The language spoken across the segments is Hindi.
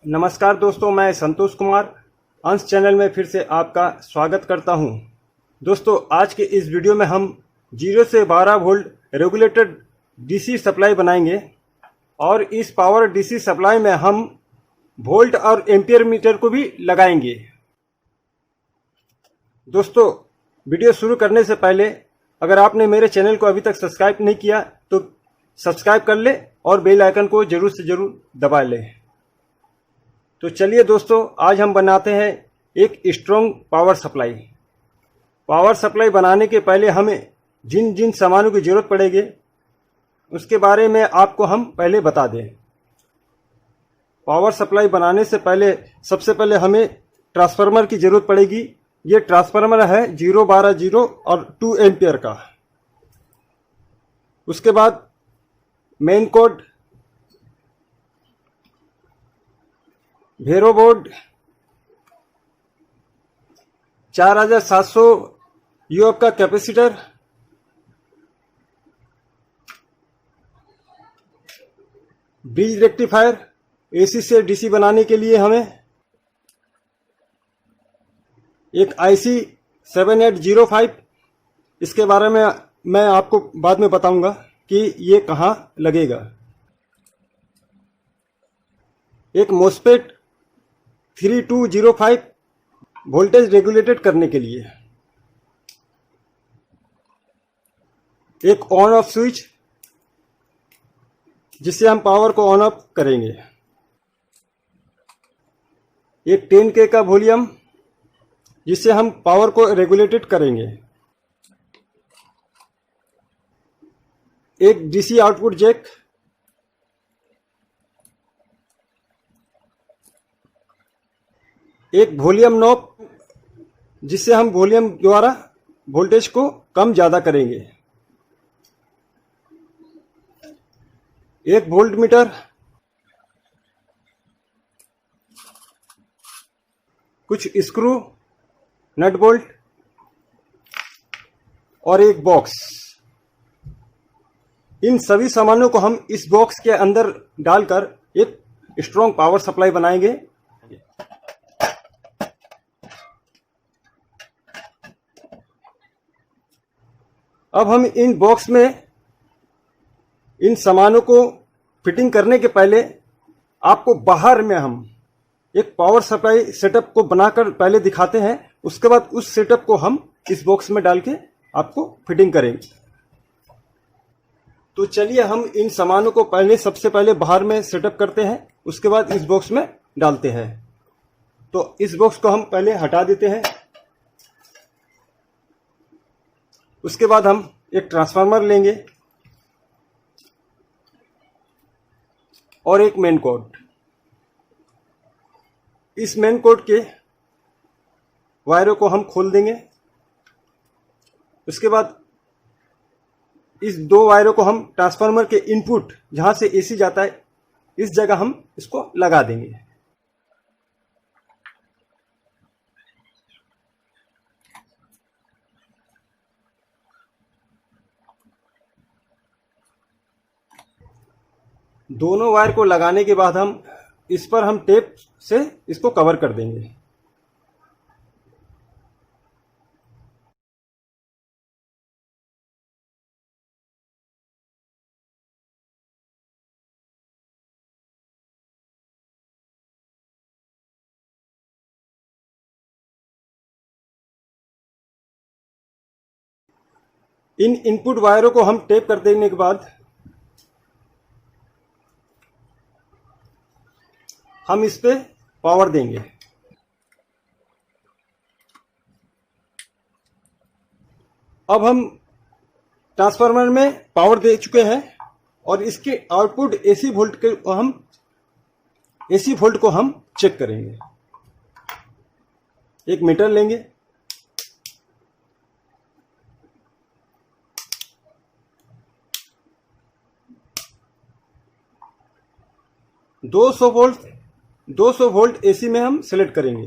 नमस्कार दोस्तों, मैं संतोष कुमार अंश चैनल में फिर से आपका स्वागत करता हूं। दोस्तों, आज के इस वीडियो में हम 0 से 12 वोल्ट रेगुलेटेड डीसी सप्लाई बनाएंगे और इस पावर डीसी सप्लाई में हम वोल्ट और एम्पियर मीटर को भी लगाएंगे। दोस्तों, वीडियो शुरू करने से पहले अगर आपने मेरे चैनल को अभी तक सब्सक्राइब नहीं किया तो सब्सक्राइब कर ले और बेल आइकन को जरूर से जरूर दबा ले। तो चलिए दोस्तों, आज हम बनाते हैं एक strong power supply. Power supply बनाने के पहले हमें जिन जिन सामानों की ज़रूरत पड़ेगी उसके बारे में आपको हम पहले बता दें। पावर सप्लाई बनाने से पहले सबसे पहले हमें ट्रांसफार्मर की ज़रूरत पड़ेगी। ये ट्रांसफार्मर है 012 और 2 एम्पियर का। उसके बाद मेन कोड, भेरो बोर्ड, 4700 यूएफ का कैपेसिटर, ब्रिज रेक्टिफायर, एसी से डीसी बनाने के लिए हमें एक आईसी 7805। इसके बारे में मैं आपको बाद में बताऊंगा कि ये कहाँ लगेगा। एक मोस्फेट 3205 वोल्टेज रेगुलेटेड करने के लिए, एक ऑन ऑफ स्विच जिससे हम पावर को ऑन ऑफ करेंगे, एक 10K का वॉल्यूम जिससे हम पावर को रेगुलेटेड करेंगे, एक डीसी आउटपुट जैक, एक वॉल्यूम नॉब जिससे हम वॉल्यूम द्वारा वोल्टेज को कम ज्यादा करेंगे, एक वोल्ट मीटर, कुछ स्क्रू, नट बोल्ट और एक बॉक्स। इन सभी सामानों को हम इस बॉक्स के अंदर डालकर एक स्ट्रॉन्ग पावर सप्लाई बनाएंगे। अब हम इन बॉक्स में इन सामानों को फिटिंग करने के पहले आपको बाहर में हम एक पावर सप्लाई सेटअप को बनाकर पहले दिखाते हैं। उसके बाद उस सेटअप को हम इस बॉक्स में डाल के आपको फिटिंग करेंगे। तो चलिए हम इन सामानों को सबसे पहले बाहर में सेटअप करते हैं, उसके बाद इस बॉक्स में डालते हैं। तो इस बॉक्स को हम पहले हटा देते हैं। उसके बाद हम एक ट्रांसफार्मर लेंगे और एक मेन कोड। इस मेन कोड के वायरों को हम खोल देंगे। उसके बाद इस 2 वायरों को हम ट्रांसफार्मर के इनपुट जहां से एसी जाता है इस जगह हम इसको लगा देंगे। दोनों वायर को लगाने के बाद हम इस पर हम टेप से इसको कवर कर देंगे। इन इनपुट वायरों को हम टेप कर देने के बाद हम इस पे पावर देंगे। अब हम ट्रांसफार्मर में पावर दे चुके हैं और इसके आउटपुट एसी वोल्ट को हम चेक करेंगे। एक मीटर लेंगे, दो सौ वोल्ट एसी में हम सेलेक्ट करेंगे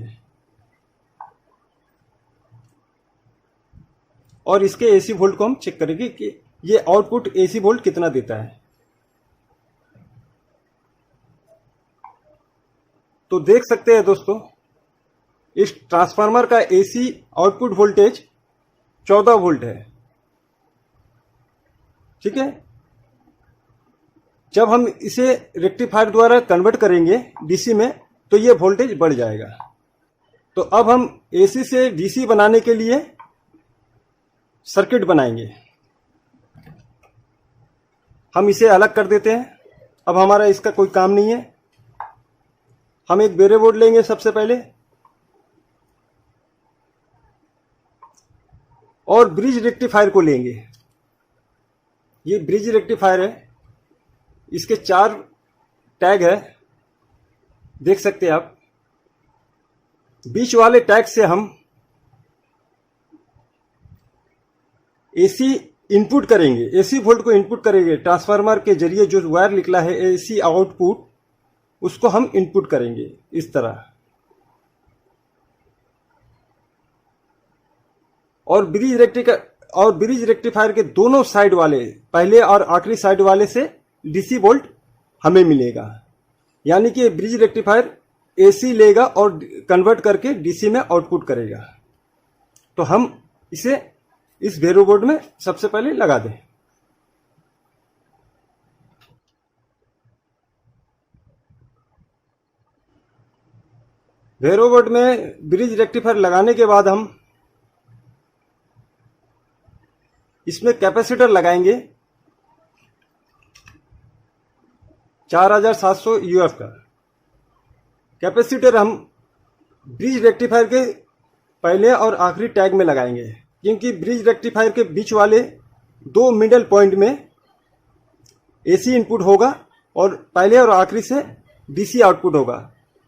और इसके एसी वोल्ट को हम चेक करेंगे कि ये आउटपुट एसी वोल्ट कितना देता है। तो देख सकते हैं दोस्तों, इस ट्रांसफार्मर का एसी आउटपुट वोल्टेज 14 वोल्ट है। ठीक है, जब हम इसे रेक्टिफायर द्वारा कन्वर्ट करेंगे डीसी में तो ये वोल्टेज बढ़ जाएगा। तो अब हम एसी से डीसी बनाने के लिए सर्किट बनाएंगे। हम इसे अलग कर देते हैं, अब हमारा इसका कोई काम नहीं है। हम एक बेरे बोर्ड लेंगे सबसे पहले और ब्रिज रेक्टिफायर को लेंगे। ये ब्रिज रेक्टिफायर है, इसके 4 टैग है, देख सकते हैं आप। बीच वाले टैग से हम एसी इनपुट करेंगे, एसी वोल्ट को इनपुट करेंगे। ट्रांसफार्मर के जरिए जो वायर निकला है एसी आउटपुट, उसको हम इनपुट करेंगे इस तरह। और ब्रिज रेक्टिफायर के दोनों साइड वाले, पहले और आखिरी साइड वाले से डीसी वोल्ट हमें मिलेगा। यानी कि ब्रिज रेक्टिफायर एसी लेगा और कन्वर्ट करके डीसी में आउटपुट करेगा। तो हम इसे इस भेरो बोर्ड में सबसे पहले लगा दें। भेरो बोर्ड में ब्रिज रेक्टिफायर लगाने के बाद हम इसमें कैपेसिटर लगाएंगे 4700 यूएफ का कैपेसिटर। हम ब्रिज रेक्टिफायर के पहले और आखिरी टैग में लगाएंगे, क्योंकि ब्रिज रेक्टिफायर के बीच वाले 2 मिडल पॉइंट में एसी इनपुट होगा और पहले और आखिरी से डीसी आउटपुट होगा।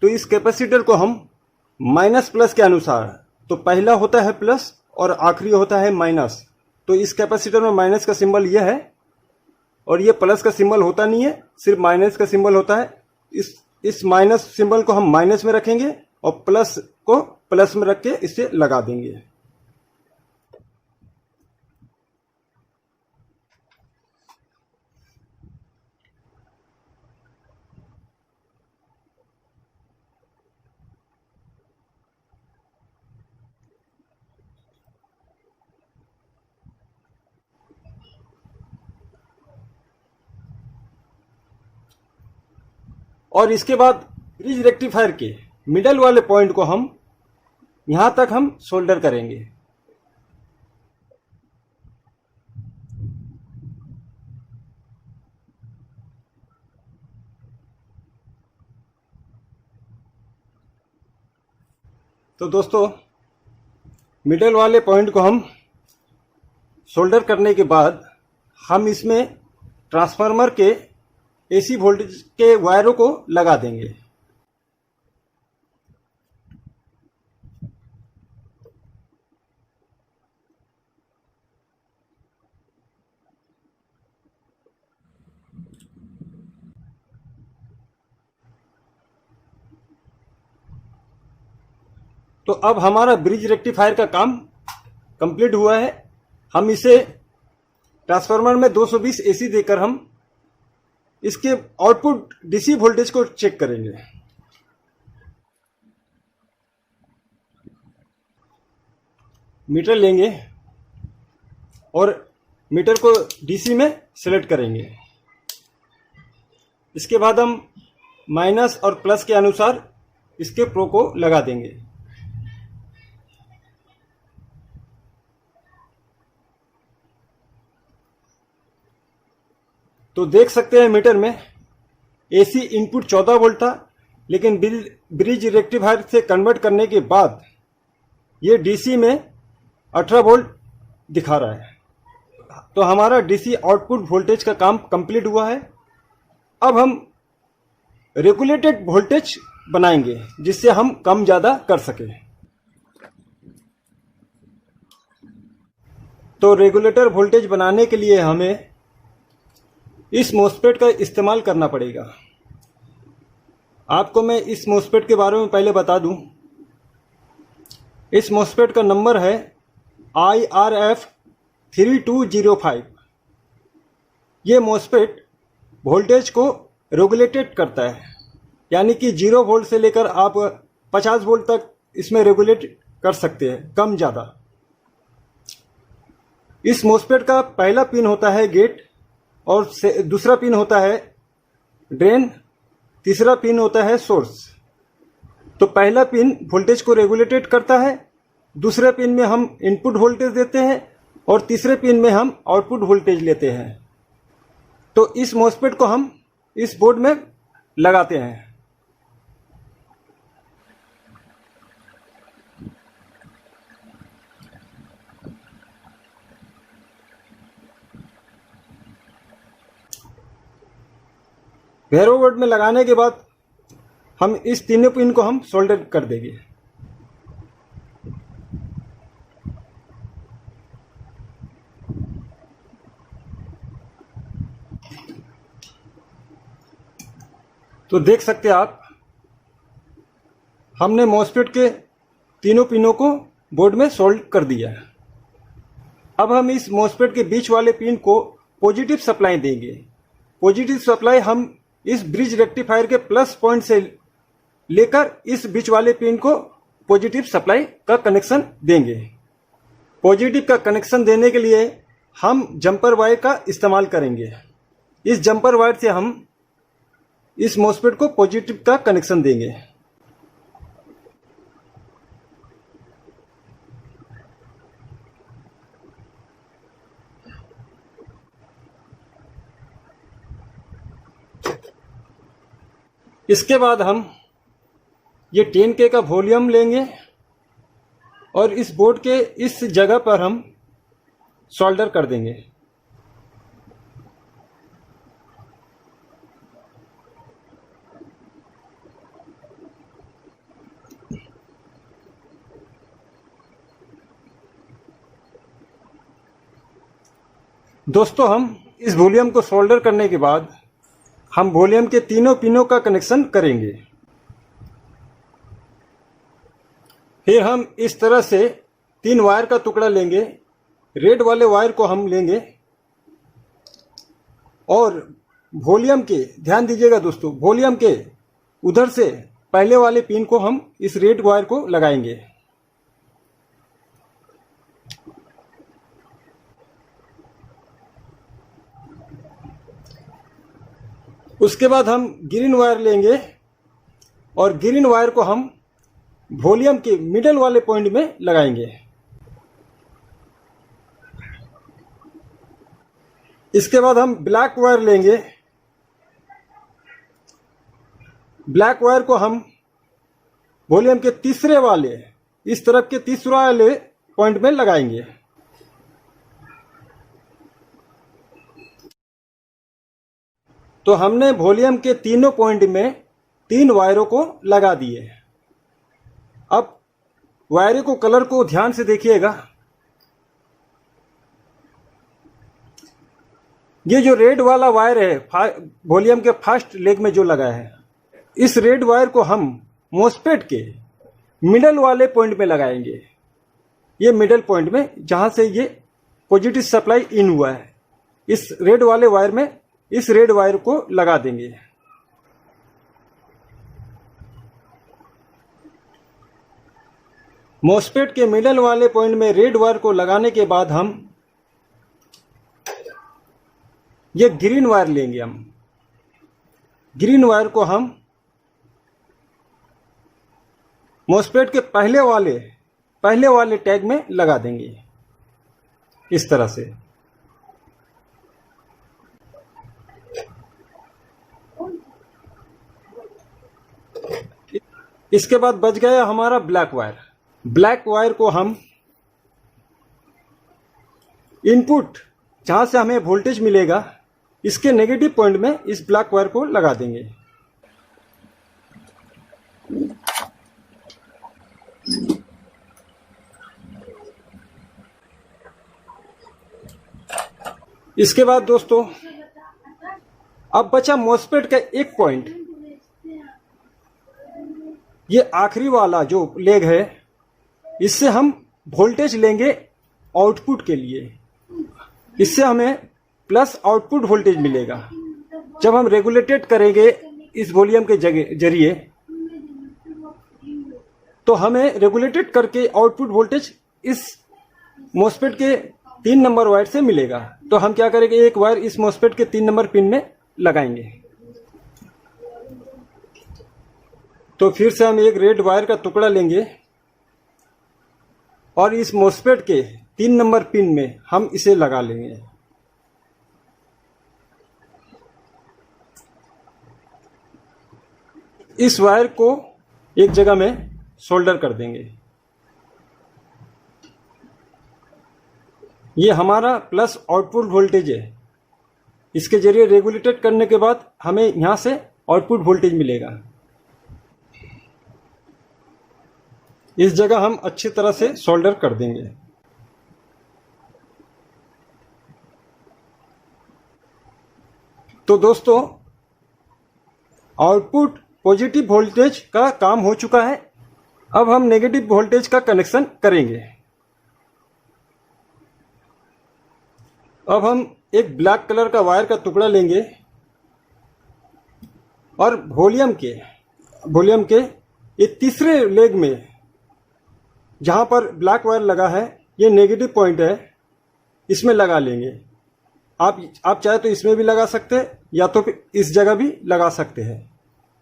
तो इस कैपेसिटर को हम माइनस प्लस के अनुसार, तो पहला होता है प्लस और आखिरी होता है माइनस। तो इस कैपेसिटर में माइनस का सिंबल यह है और ये प्लस का सिंबल होता नहीं है, सिर्फ माइनस का सिंबल होता है। इस माइनस सिंबल को हम माइनस में रखेंगे और प्लस को प्लस में रख के इसे लगा देंगे। और इसके बाद ब्रिज रेक्टिफायर के मिडल वाले पॉइंट को हम यहां तक हम सोल्डर करेंगे। तो दोस्तों, मिडल वाले पॉइंट को हम सोल्डर करने के बाद हम इसमें ट्रांसफार्मर के एसी वोल्टेज के वायरों को लगा देंगे। तो अब हमारा ब्रिज रेक्टिफायर का काम कंप्लीट हुआ है। हम इसे ट्रांसफार्मर में 220 एसी देकर हम इसके आउटपुट डीसी वोल्टेज को चेक करेंगे। मीटर लेंगे और मीटर को डीसी में सेलेक्ट करेंगे। इसके बाद हम माइनस और प्लस के अनुसार इसके प्रो को लगा देंगे। तो देख सकते हैं मीटर में एसी इनपुट 14 वोल्ट था, लेकिन ब्रिज रेक्टिफायर से कन्वर्ट करने के बाद ये डीसी में 18 वोल्ट दिखा रहा है। तो हमारा डीसी आउटपुट वोल्टेज का काम कंप्लीट हुआ है। अब हम रेगुलेटेड वोल्टेज बनाएंगे जिससे हम कम ज़्यादा कर सकें। तो रेगुलेटर वोल्टेज बनाने के लिए हमें इस मॉसफेट का इस्तेमाल करना पड़ेगा। आपको मैं इस मॉसफेट के बारे में पहले बता दूं। इस मॉसफेट का नंबर है IRF 3205। ये मॉसफेट वोल्टेज को रेगुलेटेड करता है, यानी कि 0 वोल्ट से लेकर आप 50 वोल्ट तक इसमें रेगुलेट कर सकते हैं, कम ज़्यादा। इस मॉसफेट का पहला पिन होता है गेट, और दूसरा पिन होता है ड्रेन, तीसरा पिन होता है सोर्स। तो पहला पिन वोल्टेज को रेगुलेटेड करता है, दूसरे पिन में हम इनपुट वोल्टेज देते हैं, और तीसरे पिन में हम आउटपुट वोल्टेज लेते हैं। तो इस मॉसफेट को हम इस बोर्ड में लगाते हैं। भैरो बोर्ड में लगाने के बाद हम इस तीनों पिन को हम सोल्डर कर देंगे। तो देख सकते हैं आप, हमने मॉसफेट के तीनों पिनों को बोर्ड में सोल्ड कर दिया है। अब हम इस मॉसफेट के बीच वाले पिन को पॉजिटिव सप्लाई देंगे। पॉजिटिव सप्लाई हम इस ब्रिज रेक्टिफायर के प्लस पॉइंट से लेकर इस बीच वाले पिन को पॉजिटिव सप्लाई का कनेक्शन देंगे। पॉजिटिव का कनेक्शन देने के लिए हम जंपर वायर का इस्तेमाल करेंगे। इस जंपर वायर से हम इस मॉसफेट को पॉजिटिव का कनेक्शन देंगे। इसके बाद हम ये 10K का वॉल्यूम लेंगे और इस बोर्ड के इस जगह पर हम सोल्डर कर देंगे। दोस्तों, हम इस वॉल्यूम को सोल्डर करने के बाद हम वॉल्यूम के तीनों पिनों का कनेक्शन करेंगे। फिर हम इस तरह से 3 वायर का टुकड़ा लेंगे। रेड वाले वायर को हम लेंगे और वॉल्यूम के, ध्यान दीजिएगा दोस्तों, वॉल्यूम के उधर से पहले वाले पिन को हम इस रेड वायर को लगाएंगे। उसके बाद हम ग्रीन वायर लेंगे और ग्रीन वायर को हम वॉल्यूम के मिडल वाले पॉइंट में लगाएंगे। इसके बाद हम ब्लैक वायर लेंगे। ब्लैक वायर को हम वॉल्यूम के तीसरे वाले, इस तरफ के तीसरे वाले पॉइंट में लगाएंगे। तो हमने वॉल्यूम के तीनों पॉइंट में 3 वायरों को लगा दिए। अब वायरों को कलर को ध्यान से देखिएगा। ये जो रेड वाला वायर है वॉल्यूम के फर्स्ट लेग में जो लगा है, इस रेड वायर को हम मॉसफेट के मिडल वाले पॉइंट में लगाएंगे। ये मिडल पॉइंट में जहां से ये पॉजिटिव सप्लाई इन हुआ है, इस रेड वाले वायर में इस रेड वायर को लगा देंगे। मॉसफेट के मिडल वाले पॉइंट में रेड वायर को लगाने के बाद हम ये ग्रीन वायर लेंगे। हम ग्रीन वायर को हम मॉसफेट के पहले वाले टैग में लगा देंगे इस तरह से। इसके बाद बच गया हमारा ब्लैक वायर। ब्लैक वायर को हम इनपुट जहां से हमें वोल्टेज मिलेगा, इसके नेगेटिव पॉइंट में इस ब्लैक वायर को लगा देंगे। इसके बाद दोस्तों, अब बचा मॉसफेट का एक पॉइंट। ये आखिरी वाला जो लेग है, इससे हम वोल्टेज लेंगे आउटपुट के लिए। इससे हमें प्लस आउटपुट वोल्टेज मिलेगा। जब हम रेगुलेटेड करेंगे इस वॉल्यूम के जरिए, तो हमें रेगुलेटेड करके आउटपुट वोल्टेज इस मॉसफेट के 3 नंबर वायर से मिलेगा। तो हम क्या करेंगे, एक वायर इस मॉसफेट के 3 नंबर पिन में लगाएंगे। तो फिर से हम एक रेड वायर का टुकड़ा लेंगे और इस मॉसफेट के 3 नंबर पिन में हम इसे लगा लेंगे। इस वायर को एक जगह में सोल्डर कर देंगे। ये हमारा प्लस आउटपुट वोल्टेज है। इसके जरिए रेगुलेटेड करने के बाद हमें यहां से आउटपुट वोल्टेज मिलेगा। इस जगह हम अच्छी तरह से सोल्डर कर देंगे। तो दोस्तों, आउटपुट पॉजिटिव वोल्टेज का काम हो चुका है। अब हम नेगेटिव वोल्टेज का कनेक्शन करेंगे। अब हम एक ब्लैक कलर का वायर का टुकड़ा लेंगे और वॉल्यूम के ये तीसरे लेग में, जहां पर ब्लैक वायर लगा है, ये नेगेटिव पॉइंट है, इसमें लगा लेंगे। आप चाहे तो इसमें भी लगा सकते हैं या तो फिर इस जगह भी लगा सकते हैं।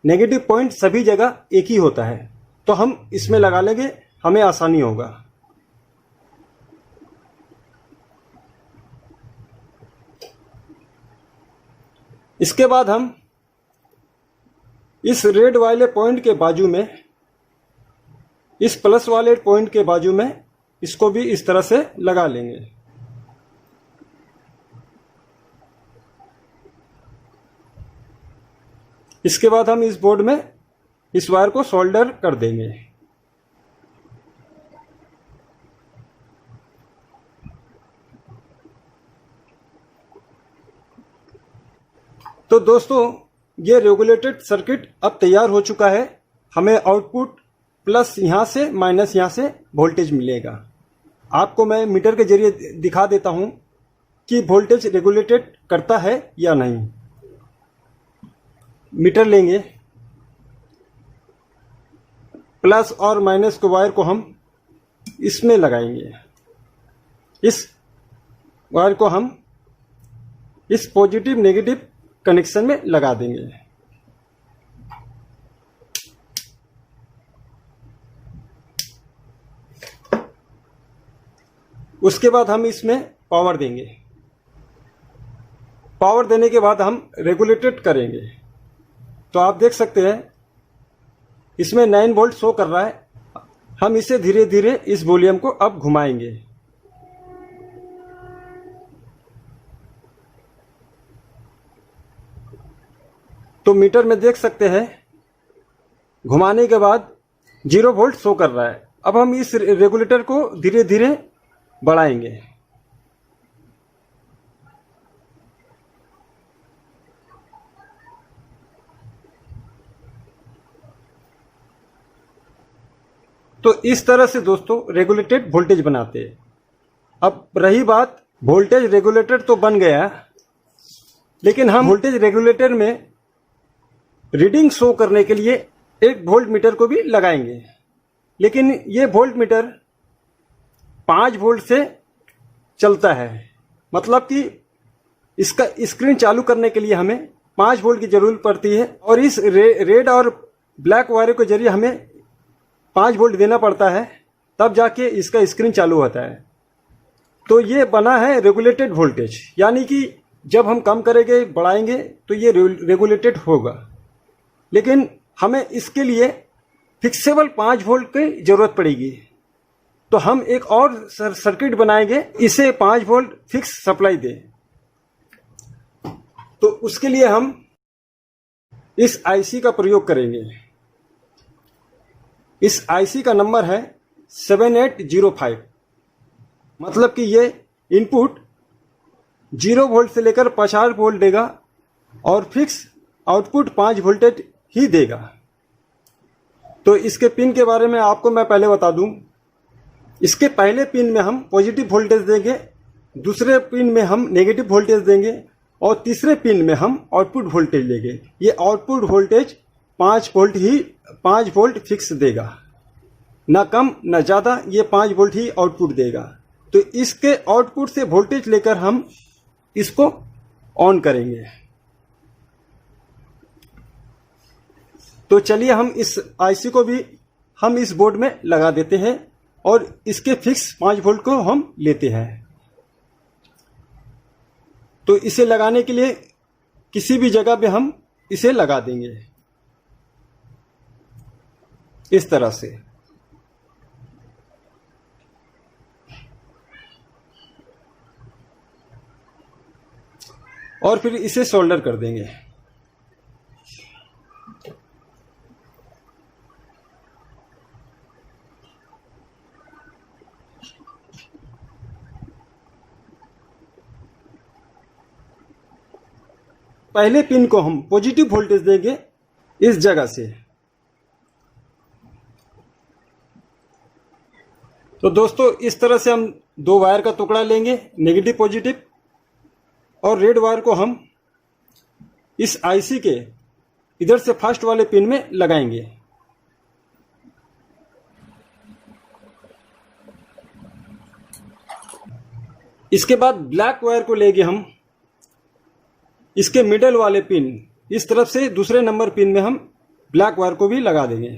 नेगेटिव पॉइंट सभी जगह एक ही होता है, तो हम इसमें लगा लेंगे, हमें आसानी होगा। इसके बाद हम इस रेड वाले पॉइंट के बाजू में, इस प्लस वाले पॉइंट के बाजू में इसको भी इस तरह से लगा लेंगे। इसके बाद हम इस बोर्ड में इस वायर को सोल्डर कर देंगे। तो दोस्तों, ये रेगुलेटेड सर्किट अब तैयार हो चुका है। हमें आउटपुट प्लस यहां से माइनस यहां से वोल्टेज मिलेगा। आपको मैं मीटर के जरिए दिखा देता हूं कि वोल्टेज रेगुलेटेड करता है या नहीं। मीटर लेंगे, प्लस और माइनस के वायर को हम इसमें लगाएंगे। इस वायर को हम इस पॉजिटिव नेगेटिव कनेक्शन में लगा देंगे। उसके बाद हम इसमें पावर देंगे। पावर देने के बाद हम रेगुलेटेड करेंगे। तो आप देख सकते हैं इसमें 9 वोल्ट शो कर रहा है। हम इसे धीरे धीरे इस वॉल्यूम को अब घुमाएंगे। तो मीटर में देख सकते हैं घुमाने के बाद 0 वोल्ट शो कर रहा है। अब हम इस रेगुलेटर को धीरे धीरे बढ़ाएंगे। तो इस तरह से दोस्तों रेगुलेटेड वोल्टेज बनाते हैं। अब रही बात, वोल्टेज रेगुलेटर तो बन गया, लेकिन हम वोल्टेज रेगुलेटर में रीडिंग शो करने के लिए एक वोल्ट मीटर को भी लगाएंगे। लेकिन ये वोल्ट मीटर 5 वोल्ट से चलता है। मतलब कि इसका स्क्रीन चालू करने के लिए हमें 5 वोल्ट की जरूरत पड़ती है और इस रेड और ब्लैक वायर के जरिए हमें 5 वोल्ट देना पड़ता है, तब जाके इसका स्क्रीन चालू होता है। तो ये बना है रेगुलेटेड वोल्टेज, यानी कि जब हम कम करेंगे बढ़ाएंगे तो ये रेगुलेटेड होगा। लेकिन हमें इसके लिए फिक्सेबल 5 वोल्ट की जरूरत पड़ेगी। तो हम एक और सर्किट बनाएंगे, इसे 5 वोल्ट फिक्स सप्लाई दे। तो उसके लिए हम इस आईसी का प्रयोग करेंगे। इस आईसी का नंबर है 7805। मतलब कि ये इनपुट 0 वोल्ट से लेकर 50 वोल्ट देगा और फिक्स आउटपुट 5 वोल्टेज ही देगा। तो इसके पिन के बारे में आपको मैं पहले बता दूं। इसके पहले पिन में हम पॉजिटिव वोल्टेज देंगे, दूसरे पिन में हम नेगेटिव वोल्टेज देंगे और तीसरे पिन में हम आउटपुट वोल्टेज लेंगे। ये आउटपुट वोल्टेज 5 वोल्ट फिक्स देगा, ना कम ना ज़्यादा, ये 5 वोल्ट ही आउटपुट देगा। तो इसके आउटपुट से वोल्टेज लेकर हम इसको ऑन करेंगे। तो चलिए हम इस आईसी को भी हम इस बोर्ड में लगा देते हैं और इसके फिक्स 5 वोल्ट को हम लेते हैं। तो इसे लगाने के लिए किसी भी जगह पे हम इसे लगा देंगे इस तरह से। और फिर इसे सोल्डर कर देंगे। पहले पिन को हम पॉजिटिव वोल्टेज देंगे इस जगह से। तो दोस्तों इस तरह से हम 2 वायर का टुकड़ा लेंगे, नेगेटिव पॉजिटिव, और रेड वायर को हम इस आईसी के इधर से फर्स्ट वाले पिन में लगाएंगे। इसके बाद ब्लैक वायर को लेके हम इसके मिडल वाले पिन इस तरफ से दूसरे नंबर पिन में हम ब्लैक वायर को भी लगा देंगे।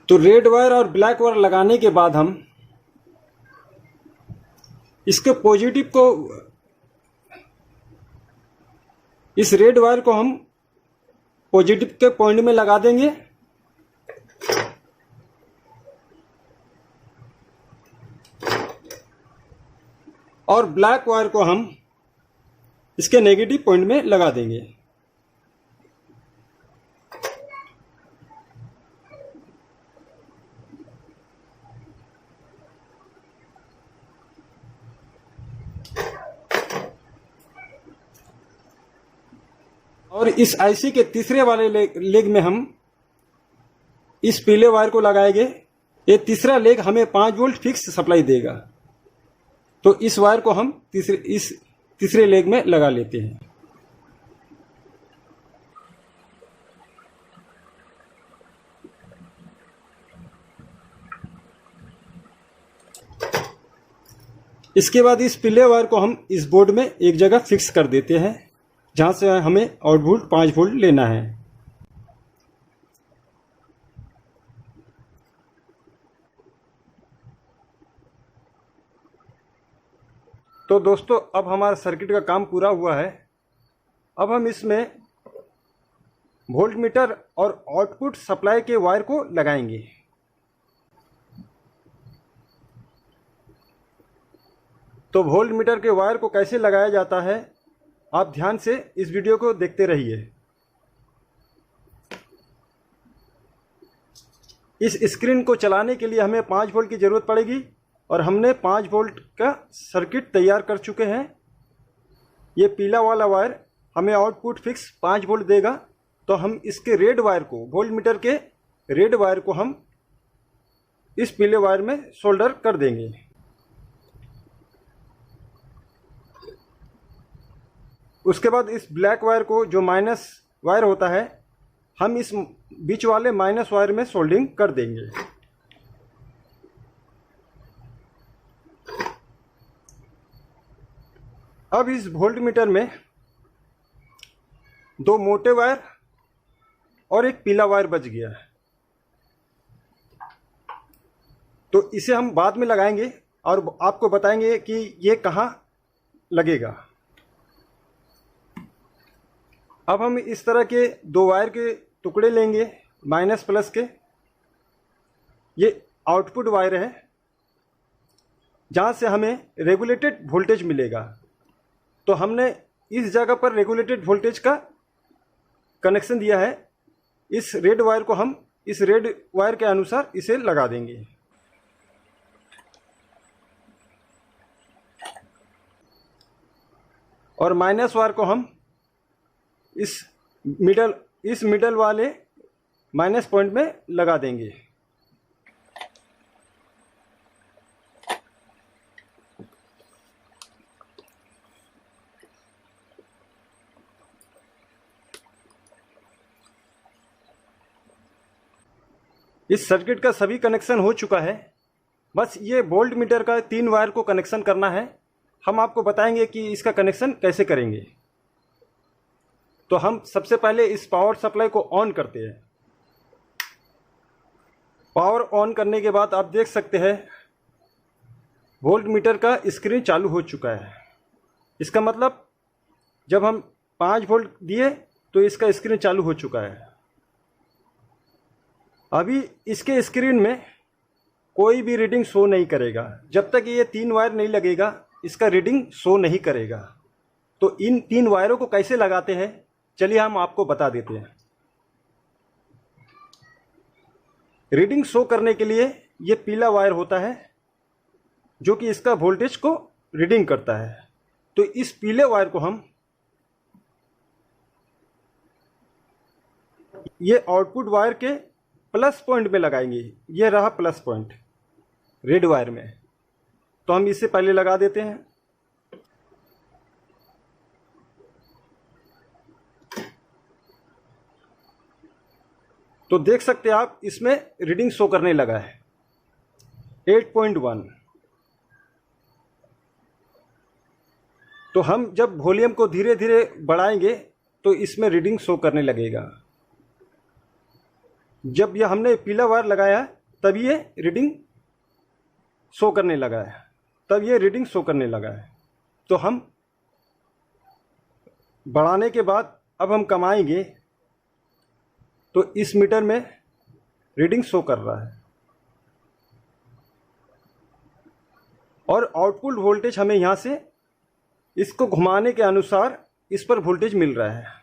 तो रेड वायर और ब्लैक वायर लगाने के बाद हम इसके पॉजिटिव को, इस रेड वायर को हम पॉजिटिव के पॉइंट में लगा देंगे और ब्लैक वायर को हम इसके नेगेटिव पॉइंट में लगा देंगे। और इस आईसी के तीसरे वाले लेग में हम इस पीले वायर को लगाएंगे। ये तीसरा लेग हमें 5 वोल्ट फिक्स सप्लाई देगा। तो इस वायर को हम तीसरे लेग में लगा लेते हैं। इसके बाद इस पीले वायर को हम इस बोर्ड में एक जगह फिक्स कर देते हैं जहां से हमें आउटपुट 5 वोल्ट लेना है। तो दोस्तों अब हमारा सर्किट का काम पूरा हुआ है। अब हम इसमें वोल्ट मीटर और आउटपुट सप्लाई के वायर को लगाएंगे। तो वोल्ट मीटर के वायर को कैसे लगाया जाता है आप ध्यान से इस वीडियो को देखते रहिए। इस स्क्रीन को चलाने के लिए हमें 5 वोल्ट की ज़रूरत पड़ेगी और हमने 5 वोल्ट का सर्किट तैयार कर चुके हैं। ये पीला वाला वायर हमें आउटपुट फिक्स 5 वोल्ट देगा। तो हम इसके रेड वायर को, वोल्ट मीटर के रेड वायर को हम इस पीले वायर में सोल्डर कर देंगे। उसके बाद इस ब्लैक वायर को, जो माइनस वायर होता है, हम इस बीच वाले माइनस वायर में सोल्डरिंग कर देंगे। अब इस वोल्ट मीटर में 2 मोटे वायर और एक पीला वायर बच गया है। तो इसे हम बाद में लगाएंगे और आपको बताएंगे कि ये कहाँ लगेगा। अब हम इस तरह के 2 वायर के टुकड़े लेंगे माइनस प्लस के। ये आउटपुट वायर है जहाँ से हमें रेगुलेटेड वोल्टेज मिलेगा। तो हमने इस जगह पर रेगुलेटेड वोल्टेज का कनेक्शन दिया है। इस रेड वायर को हम इस रेड वायर के अनुसार इसे लगा देंगे। और माइनस वायर को हम इस मिडल वाले माइनस पॉइंट में लगा देंगे। इस सर्किट का सभी कनेक्शन हो चुका है, बस ये वोल्ट मीटर का 3 वायर को कनेक्शन करना है। हम आपको बताएंगे कि इसका कनेक्शन कैसे करेंगे। तो हम सबसे पहले इस पावर सप्लाई को ऑन करते हैं। पावर ऑन करने के बाद आप देख सकते हैं वोल्ट मीटर का स्क्रीन चालू हो चुका है। इसका मतलब जब हम 5 वोल्ट दिए तो इसका स्क्रीन चालू हो चुका है। अभी इसके स्क्रीन में कोई भी रीडिंग शो नहीं करेगा। जब तक ये 3 वायर नहीं लगेगा इसका रीडिंग शो नहीं करेगा। तो इन 3 वायरों को कैसे लगाते हैं चलिए हम आपको बता देते हैं। रीडिंग शो करने के लिए ये पीला वायर होता है जो कि इसका वोल्टेज को रीडिंग करता है। तो इस पीले वायर को हम ये आउटपुट वायर के प्लस पॉइंट में लगाएंगे। ये रहा प्लस पॉइंट रेड वायर में, तो हम इसे पहले लगा देते हैं। तो देख सकते हैं आप इसमें रीडिंग शो करने लगा है 8.1। तो हम जब वॉल्यूम को धीरे धीरे बढ़ाएंगे तो इसमें रीडिंग शो करने लगेगा। जब यह हमने पीला वायर लगाया तब ये रीडिंग शो करने लगा है, तब ये रीडिंग शो करने लगा है। तो हम बढ़ाने के बाद अब हम कमाएंगे तो इस मीटर में रीडिंग शो कर रहा है और आउटपुट वोल्टेज हमें यहाँ से इसको घुमाने के अनुसार इस पर वोल्टेज मिल रहा है।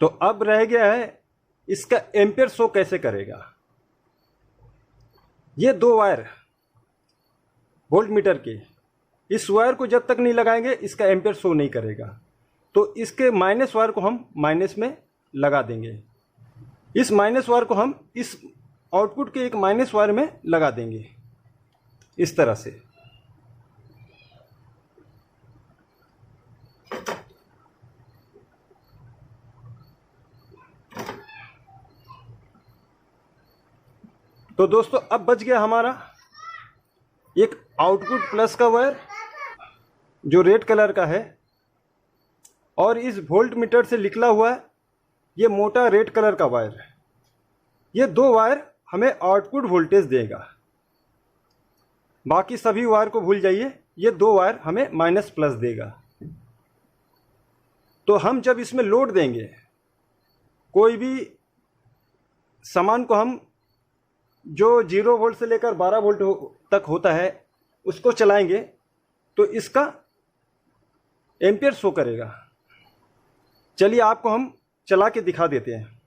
तो अब रह गया है इसका एम्पियर शो कैसे करेगा। ये 2 वायर वोल्ट मीटर के, इस वायर को जब तक नहीं लगाएंगे इसका एम्पियर शो नहीं करेगा। तो इसके माइनस वायर को हम माइनस में लगा देंगे। इस माइनस वायर को हम इस आउटपुट के एक माइनस वायर में लगा देंगे इस तरह से। तो दोस्तों अब बच गया हमारा एक आउटपुट प्लस का वायर जो रेड कलर का है, और इस वोल्ट मीटर से निकला हुआ है ये मोटा रेड कलर का वायर। ये 2 वायर हमें आउटपुट वोल्टेज देगा। बाकी सभी वायर को भूल जाइए, ये 2 वायर हमें माइनस प्लस देगा। तो हम जब इसमें लोड देंगे कोई भी सामान को, हम जो 0 वोल्ट से लेकर 12 वोल्ट तक होता है उसको चलाएंगे तो इसका एम्पियर शो करेगा। चलिए आपको हम चला के दिखा देते हैं।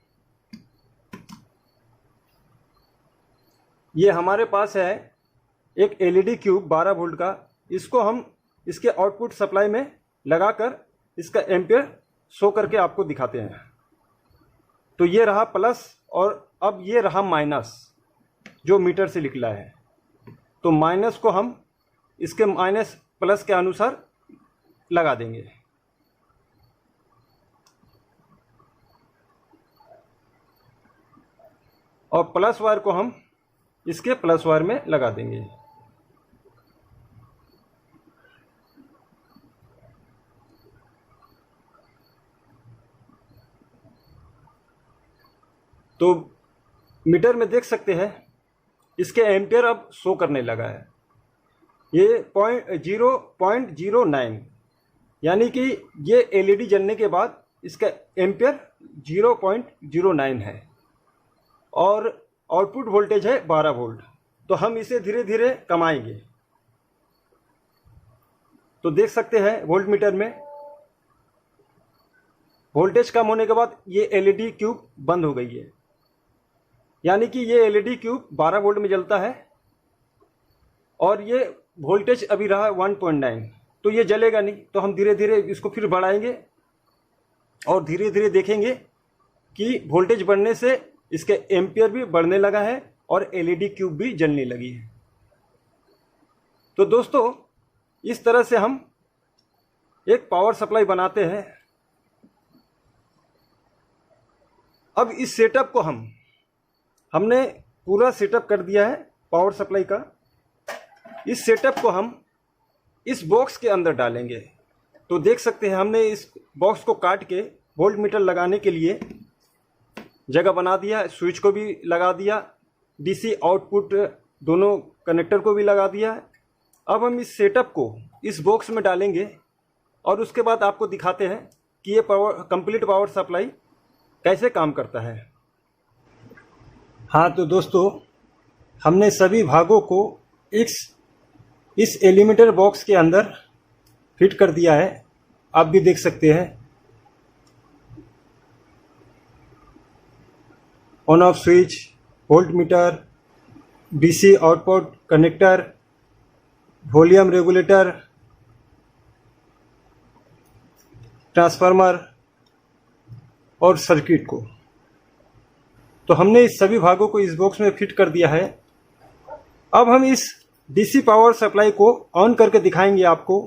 ये हमारे पास है एक एलईडी क्यूब 12 वोल्ट का। इसको हम इसके आउटपुट सप्लाई में लगाकर इसका एम्पियर शो करके आपको दिखाते हैं। तो ये रहा प्लस और अब ये रहा माइनस जो मीटर से निकला है। तो माइनस को हम इसके माइनस प्लस के अनुसार लगा देंगे। और प्लस वायर को हम इसके प्लस वायर में लगा देंगे। तो मीटर में देख सकते हैं इसके एम्पियर अब शो करने लगा है। ये 0.09 यानी कि ये एलईडी जलने के बाद इसका एम्पियर 0.09 है और आउटपुट वोल्टेज है 12 वोल्ट। तो हम इसे धीरे धीरे कमाएंगे। तो देख सकते हैं वोल्ट मीटर में वोल्टेज कम होने के बाद ये एलईडी क्यूब बंद हो गई है, यानी कि ये एलईडी क्यूब 12 वोल्ट में जलता है और ये वोल्टेज अभी रहा 1.9। तो ये जलेगा नहीं। तो हम धीरे धीरे इसको फिर बढ़ाएंगे और धीरे धीरे देखेंगे कि वोल्टेज बढ़ने से इसके एम्पियर भी बढ़ने लगा है और एलईडी क्यूब भी जलने लगी है। तो दोस्तों इस तरह से हम एक पावर सप्लाई बनाते हैं। अब इस सेटअप को हमने पूरा सेटअप कर दिया है पावर सप्लाई का। इस सेटअप को हम इस बॉक्स के अंदर डालेंगे। तो देख सकते हैं हमने इस बॉक्स को काट के वोल्ट मीटर लगाने के लिए जगह बना दिया, स्विच को भी लगा दिया, डीसी आउटपुट दोनों कनेक्टर को भी लगा दिया है। अब हम इस सेटअप को इस बॉक्स में डालेंगे और उसके बाद आपको दिखाते हैं कि ये कंप्लीट पावर सप्लाई कैसे काम करता है। हाँ तो दोस्तों, हमने सभी भागों को इस एलिमेंटर बॉक्स के अंदर फिट कर दिया है। आप भी देख सकते हैं on off switch, volt meter, DC output connector, volume regulator, transformer और सर्किट को। तो हमने इस सभी भागों को इस बॉक्स में फिट कर दिया है। अब हम इस डीसी पावर सप्लाई को ऑन करके दिखाएंगे आपको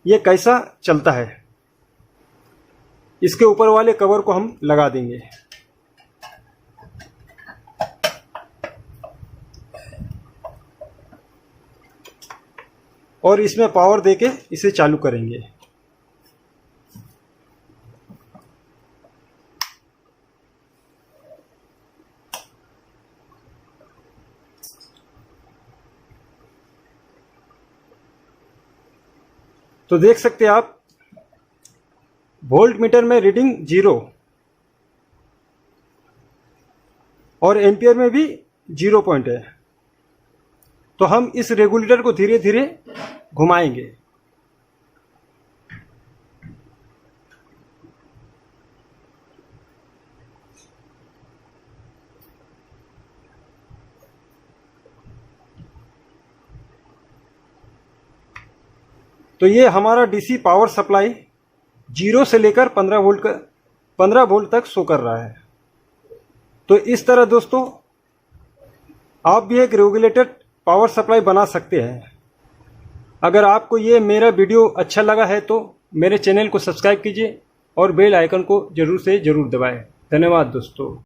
ये कैसा चलता है। इसके ऊपर वाले कवर को हम लगा देंगे और इसमें पावर देके इसे चालू करेंगे। तो देख सकते हैं आप वोल्ट मीटर में रीडिंग 0 और एम्पियर में भी 0 पॉइंट है। तो हम इस रेगुलेटर को धीरे धीरे घुमाएंगे। तो ये हमारा डीसी पावर सप्लाई 0 से लेकर 15 वोल्ट तक शो कर रहा है। तो इस तरह दोस्तों आप भी एक रेगुलेटेड पावर सप्लाई बना सकते हैं। अगर आपको ये मेरा वीडियो अच्छा लगा है तो मेरे चैनल को सब्सक्राइब कीजिए और बेल आइकन को जरूर से जरूर दबाएं। धन्यवाद दोस्तों।